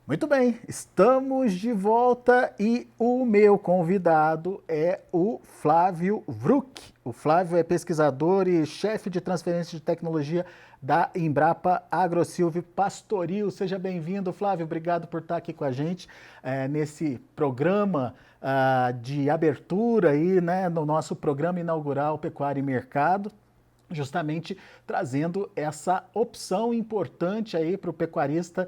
Muito bem, estamos de volta e o meu convidado é o Flávio Wruck. O Flávio é pesquisador e chefe de transferência de tecnologia da Embrapa Agrosilvio Pastoril. Seja bem-vindo, Flávio. Obrigado por estar aqui com a gente nesse programa de abertura aí, né, no nosso programa inaugural Pecuária e Mercado, justamente trazendo essa opção importante aí para o pecuarista,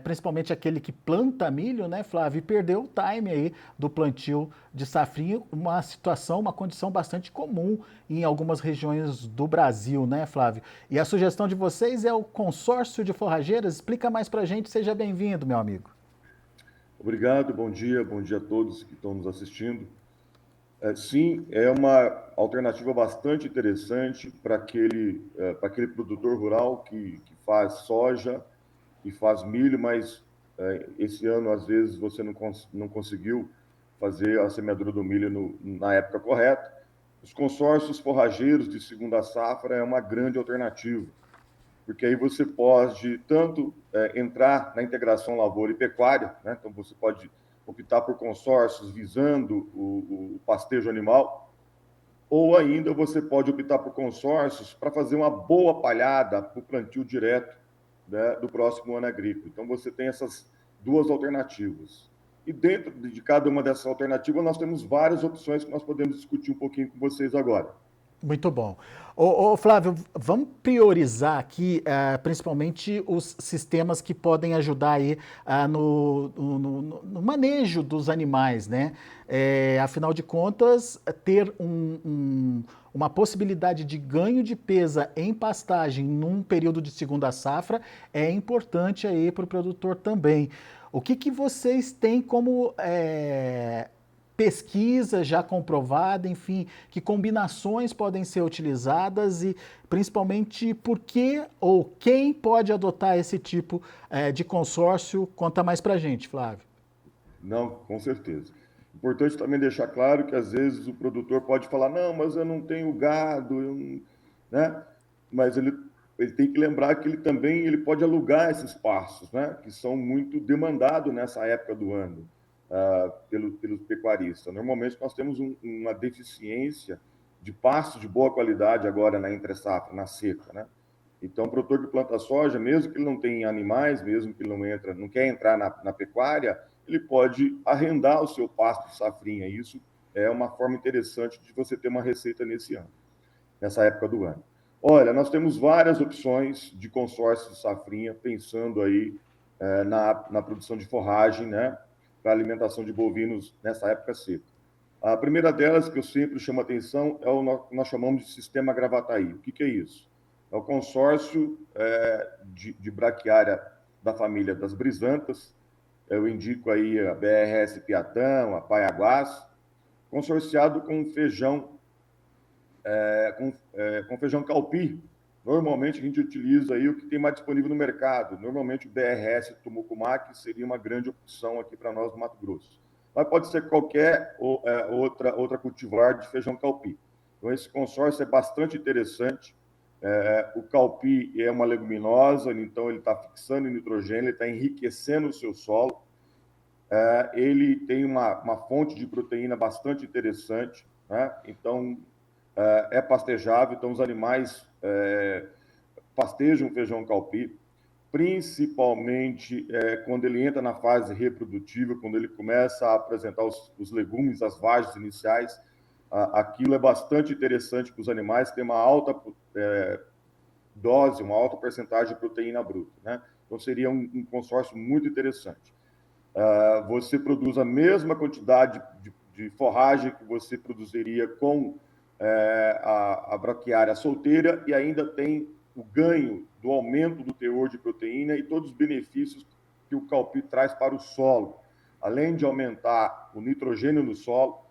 principalmente aquele que planta milho, né, Flávio, e perdeu o time aí do plantio de safrinha, uma situação, uma condição bastante comum em algumas regiões do Brasil, né, Flávio? E a sugestão de vocês é o consórcio de forrageiras. Explica mais para a gente, seja bem-vindo, meu amigo. Obrigado, bom dia a todos que estão nos assistindo. Sim, é uma alternativa bastante interessante para aquele produtor rural que faz soja e faz milho, mas esse ano, às vezes, você não conseguiu fazer a semeadura do milho na época correta. Os consórcios forrageiros de segunda safra é uma grande alternativa, porque aí você pode tanto entrar na integração lavoura e pecuária, né? Então você pode optar por consórcios visando o pastejo animal, ou ainda você pode optar por consórcios para fazer uma boa palhada para o plantio direto, né, do próximo ano agrícola. Então você tem essas duas alternativas. E dentro de cada uma dessas alternativas, nós temos várias opções que nós podemos discutir um pouquinho com vocês agora. Muito bom. Flávio, vamos priorizar aqui, principalmente os sistemas que podem ajudar aí no manejo dos animais, né? Afinal de contas, ter uma possibilidade de ganho de pesa em pastagem num período de segunda safra é importante aí para o produtor também. O que vocês têm como pesquisa já comprovada, enfim, que combinações podem ser utilizadas e principalmente por que ou quem pode adotar esse tipo de consórcio? Conta mais pra gente, Flávio. Não, com certeza. Importante também deixar claro que às vezes o produtor pode falar, não, mas eu não tenho gado, né? Mas ele tem que lembrar que ele pode alugar esses pastos, né? Que são muito demandados nessa época do ano pelos pecuaristas. Normalmente nós temos uma deficiência de pastos de boa qualidade agora na entre-safra, na seca, né? Então, o produtor que planta soja, mesmo que ele não tenha animais, mesmo que ele não quer entrar na pecuária, ele pode arrendar o seu pasto de safrinha. Isso é uma forma interessante de você ter uma receita nesse ano, nessa época do ano. Olha, nós temos várias opções de consórcio de safrinha, pensando aí na produção de forragem, né, para alimentação de bovinos nessa época seca. A primeira delas, que eu sempre chamo a atenção, é o que nós chamamos de sistema Gravataí. O que é isso? É o consórcio de braquiária da família das brisantas. Eu indico aí a BRS Piatã, a Paiaguás, consorciado com feijão, com feijão calpi. Normalmente a gente utiliza aí o que tem mais disponível no mercado. Normalmente o BRS Tumucumac seria uma grande opção aqui para nós no Mato Grosso. Mas pode ser qualquer outra cultivar de feijão calpi. Então esse consórcio é bastante interessante. O calpi é uma leguminosa, então ele está fixando nitrogênio, ele está enriquecendo o seu solo. Ele tem uma fonte de proteína bastante interessante, né? Então é pastejável, então os animais pastejam feijão calpi, principalmente quando ele entra na fase reprodutiva, quando ele começa a apresentar os legumes, as vagens iniciais. Aquilo é bastante interessante para os animais, tem uma alta dose, uma alta percentagem de proteína bruta, né? Então seria um consórcio muito interessante. Você produz a mesma quantidade de forragem que você produziria com a braquiária solteira e ainda tem o ganho do aumento do teor de proteína e todos os benefícios que o calpi traz para o solo. Além de aumentar o nitrogênio no solo,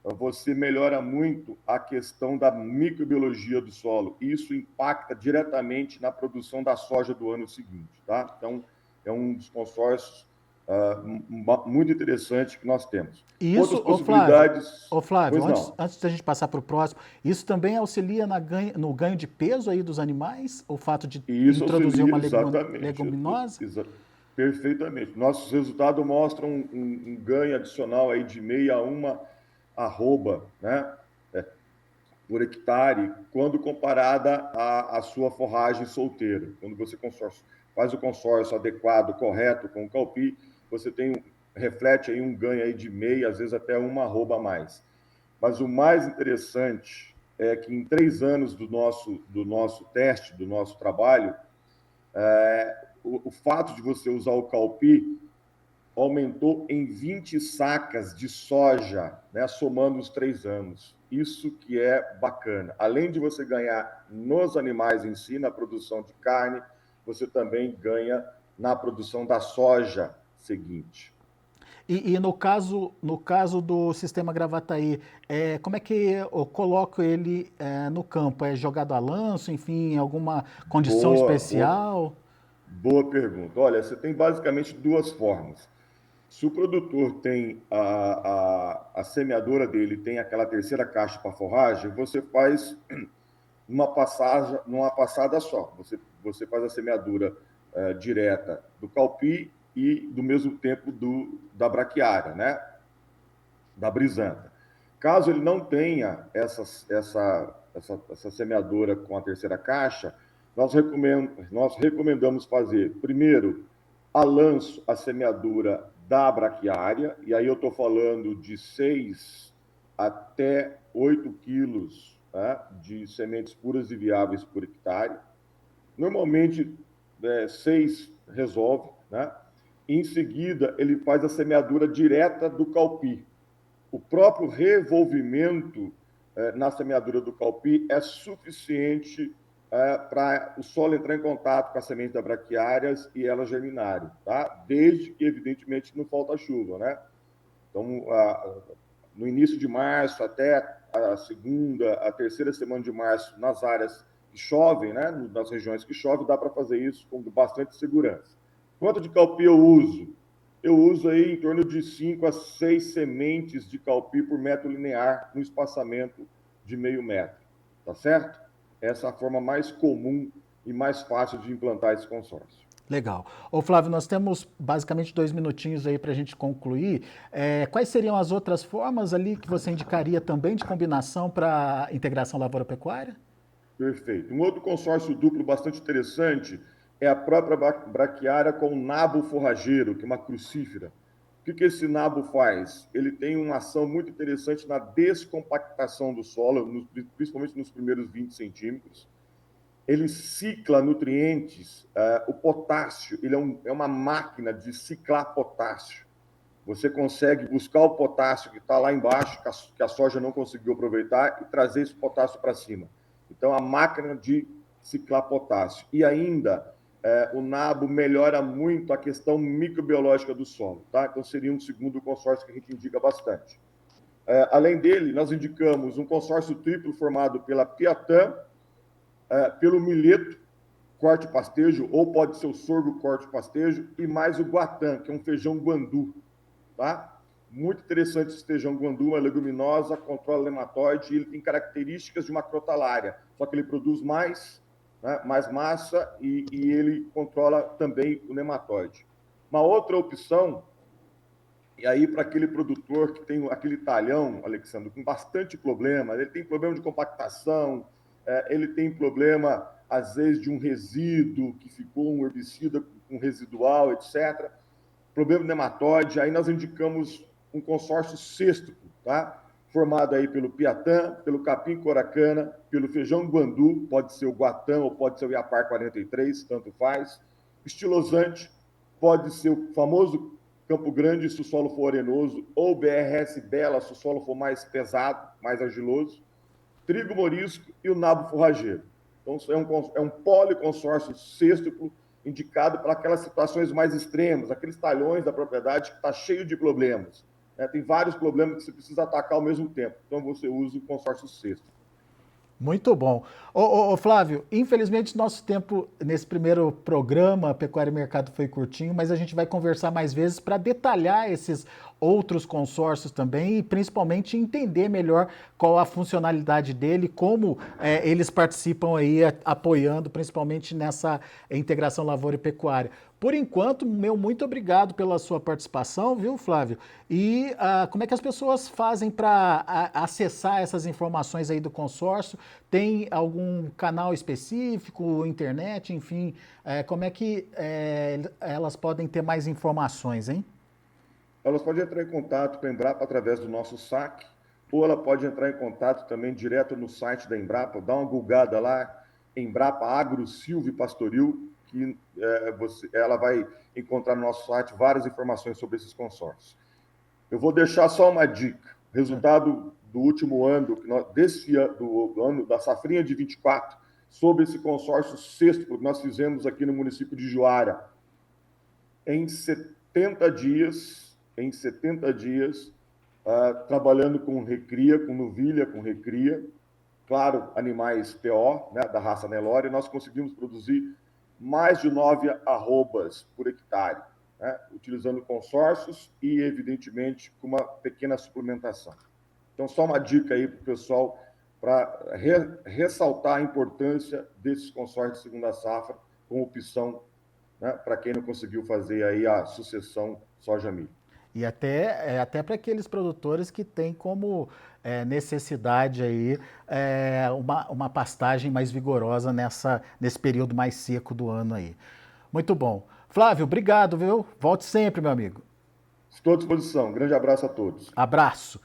você melhora muito a questão da microbiologia do solo. Isso impacta diretamente na produção da soja do ano seguinte, tá? Então, é um dos consórcios muito interessante que nós temos. E Outras isso, Flávio, possibilidades, Flávio, pois não. antes da gente passar para o próximo, isso também auxilia no ganho de peso aí dos animais? O fato de E isso introduzir auxilia uma exatamente. leguminosa? Perfeitamente. Nossos resultados mostram um ganho adicional aí de meia a uma arroba, né, por hectare, quando comparada à sua forragem solteira. Quando você faz o consórcio adequado, correto, com o Calpi, você reflete aí um ganho aí de meia, às vezes até uma arroba a mais. Mas o mais interessante é que em 3 anos do nosso teste, do nosso trabalho, o fato de você usar o Calpi aumentou em 20 sacas de soja, né, somando os 3 anos. Isso que é bacana. Além de você ganhar nos animais em si, na produção de carne, você também ganha na produção da soja seguinte. E no caso do sistema Gravataí, como é que eu coloco ele no campo? É jogado a lanço, enfim, alguma condição Boa, especial? boa pergunta. Olha, você tem basicamente duas formas. Se o produtor tem a semeadora dele, tem aquela terceira caixa para forragem, você faz numa passada só. Você faz a semeadura direta do calpi e, do mesmo tempo, da braquiária, né? Da brisanta. Caso ele não tenha essa semeadora com a terceira caixa, nós recomendamos fazer, primeiro, a lanço a semeadura da braquiária, e aí eu estou falando de 6 até 8 quilos, né, de sementes puras e viáveis por hectare. Normalmente, 6 resolve, né? Em seguida, ele faz a semeadura direta do calpi. O próprio revolvimento na semeadura do calpi é suficiente para o solo entrar em contato com a semente da braquiárias e elas germinarem, tá? Desde que, evidentemente, não falta chuva, né? Então, no início de março até a terceira semana de março, nas áreas que chovem, né? Nas regiões que chove, dá para fazer isso com bastante segurança. Quanto de calpi eu uso? Eu uso aí em torno de 5 a 6 sementes de calpi por metro linear no espaçamento de meio metro, tá certo? Essa é a forma mais comum e mais fácil de implantar esse consórcio. Legal. Ô Flávio, nós temos basicamente 2 minutinhos aí para a gente concluir. Quais seriam as outras formas ali que você indicaria também de combinação para integração lavoura-pecuária? Perfeito. Um outro consórcio duplo bastante interessante é a própria braquiária com o nabo forrageiro, que é uma crucífera. O que esse nabo faz? Ele tem uma ação muito interessante na descompactação do solo, principalmente nos primeiros 20 centímetros. Ele cicla nutrientes, o potássio, ele é uma máquina de ciclar potássio. Você consegue buscar o potássio que está lá embaixo, que a soja não conseguiu aproveitar, e trazer esse potássio para cima. Então, a máquina de ciclar potássio. E ainda, o nabo melhora muito a questão microbiológica do solo. Tá? Então, seria um segundo consórcio que a gente indica bastante. Além dele, nós indicamos um consórcio triplo formado pela Piatã, pelo milheto, corte pastejo, ou pode ser o sorgo corte pastejo, e mais o guatã, que é um feijão guandu. Tá? Muito interessante esse feijão guandu, uma leguminosa, controla nematóide, e ele tem características de uma crotalária, só que ele produz mais, né, mais massa e ele controla também o nematóide. Uma outra opção, e aí para aquele produtor que tem aquele talhão, Alexandre, com bastante problema, ele tem problema de compactação, ele tem problema, às vezes, de um resíduo que ficou um herbicida com residual, etc., problema de nematóide, aí nós indicamos um consórcio sextuplo, tá? Formado aí pelo piatã, pelo capim coracana, pelo feijão guandu, pode ser o guatã ou pode ser o iapar 43, tanto faz. Estilosante, pode ser o famoso Campo Grande, se o solo for arenoso, ou BRS Bela, se o solo for mais pesado, mais argiloso. Trigo morisco e o nabo forrageiro. Então, é um policonsórcio sextuplo, indicado para aquelas situações mais extremas, aqueles talhões da propriedade que está cheio de problemas. Tem vários problemas que você precisa atacar ao mesmo tempo. Então, você usa o consórcio sexto. Muito bom. Ô, Flávio, infelizmente nosso tempo nesse primeiro programa, Pecuária e Mercado, foi curtinho, mas a gente vai conversar mais vezes para detalhar esses outros consórcios também e principalmente entender melhor qual a funcionalidade dele, como eles participam aí apoiando principalmente nessa integração lavoura e pecuária. Por enquanto, meu muito obrigado pela sua participação, viu, Flávio? E como é que as pessoas fazem para acessar essas informações aí do consórcio? Tem algum canal específico, internet, enfim, como é que elas podem ter mais informações, hein? Elas podem entrar em contato com a Embrapa através do nosso saque, ou ela pode entrar em contato também direto no site da Embrapa, dá uma googada lá, Embrapa Agro Silvio Pastoril, que ela vai encontrar no nosso site várias informações sobre esses consórcios. Eu vou deixar só uma dica. Resultado do último ano, do ano da safrinha de 24, sobre esse consórcio sexto que nós fizemos aqui no município de Juara. Em 70 dias, trabalhando com recria, com novilha, com recria, claro, animais PO, né, da raça Nelore, nós conseguimos produzir mais de 9 arrobas por hectare, né, utilizando consórcios e, evidentemente, com uma pequena suplementação. Então, só uma dica aí para o pessoal, para ressaltar a importância desses consórcios de segunda safra como opção, né, para quem não conseguiu fazer aí a sucessão soja-milho. E até para aqueles produtores que têm como necessidade aí uma pastagem mais vigorosa nesse período mais seco do ano aí. Muito bom. Flávio, obrigado, viu? Volte sempre, meu amigo. Estou à disposição. Grande abraço a todos. Abraço.